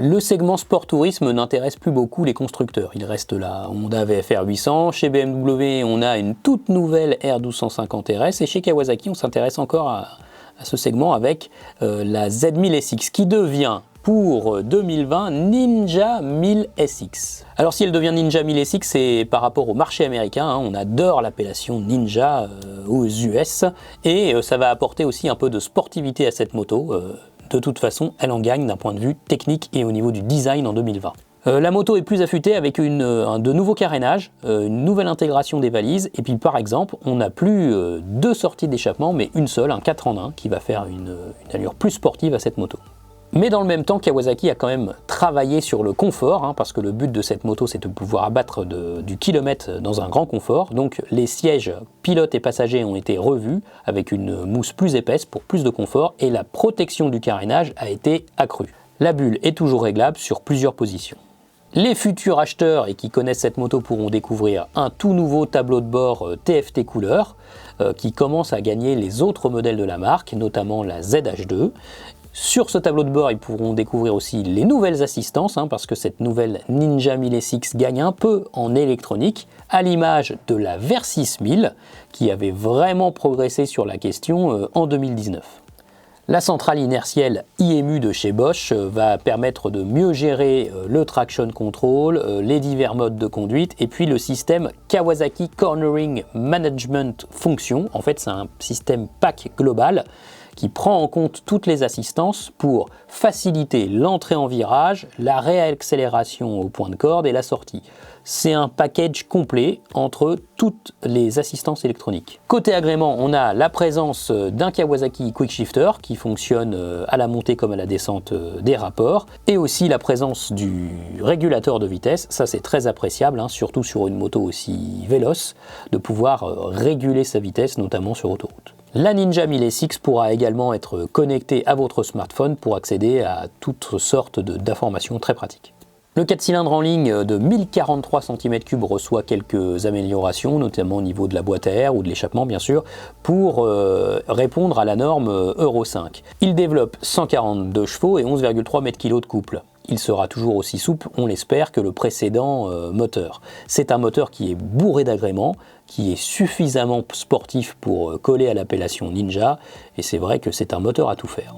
Le segment sport-tourisme n'intéresse plus beaucoup les constructeurs. Il reste la Honda VFR 800. Chez BMW, on a une toute nouvelle R1250 RS. Et chez Kawasaki, on s'intéresse encore à ce segment avec la Z1000 SX qui devient pour 2020 Ninja 1000 SX. Alors si elle devient Ninja 1000 SX, c'est par rapport au marché américain, hein. On adore l'appellation Ninja aux US et ça va apporter aussi un peu de sportivité à cette moto. De toute façon, elle en gagne d'un point de vue technique et au niveau du design en 2020. La moto est plus affûtée avec de nouveaux carénages, une nouvelle intégration des valises, et puis par exemple, on n'a plus deux sorties d'échappement, mais une seule, un 4 en 1, qui va faire une allure plus sportive à cette moto. Mais dans le même temps, Kawasaki a quand même travaillé sur le confort, hein, parce que le but de cette moto, c'est de pouvoir abattre du kilomètre dans un grand confort. Donc les sièges pilote et passagers ont été revus avec une mousse plus épaisse pour plus de confort, et la protection du carénage a été accrue. La bulle est toujours réglable sur plusieurs positions. Les futurs acheteurs et qui connaissent cette moto pourront découvrir un tout nouveau tableau de bord TFT couleur qui commence à gagner les autres modèles de la marque, notamment la ZH2. Sur ce tableau de bord, ils pourront découvrir aussi les nouvelles assistances, hein, parce que cette nouvelle Ninja 1000 SX gagne un peu en électronique, à l'image de la Versys 1000, qui avait vraiment progressé sur la question en 2019. La centrale inertielle IMU de chez Bosch va permettre de mieux gérer le traction control, les divers modes de conduite et puis le système Kawasaki Cornering Management Function. En fait, c'est un système pack global qui prend en compte toutes les assistances pour faciliter l'entrée en virage, la réaccélération au point de corde et la sortie. C'est un package complet entre toutes les assistances électroniques. Côté agrément, on a la présence d'un Kawasaki Quick Shifter qui fonctionne à la montée comme à la descente des rapports, et aussi la présence du régulateur de vitesse. Ça, c'est très appréciable, hein, surtout sur une moto aussi véloce, de pouvoir réguler sa vitesse, notamment sur autoroute. La Ninja 1000 SX pourra également être connectée à votre smartphone pour accéder à toutes sortes d'informations très pratiques. Le 4 cylindres en ligne de 1043 cm3 reçoit quelques améliorations, notamment au niveau de la boîte à air ou de l'échappement bien sûr, pour répondre à la norme Euro 5. Il développe 142 chevaux et 11,3 m/kg de couple. Il sera toujours aussi souple, on l'espère, que le précédent moteur. C'est un moteur qui est bourré d'agréments, qui est suffisamment sportif pour coller à l'appellation Ninja, et c'est vrai que c'est un moteur à tout faire.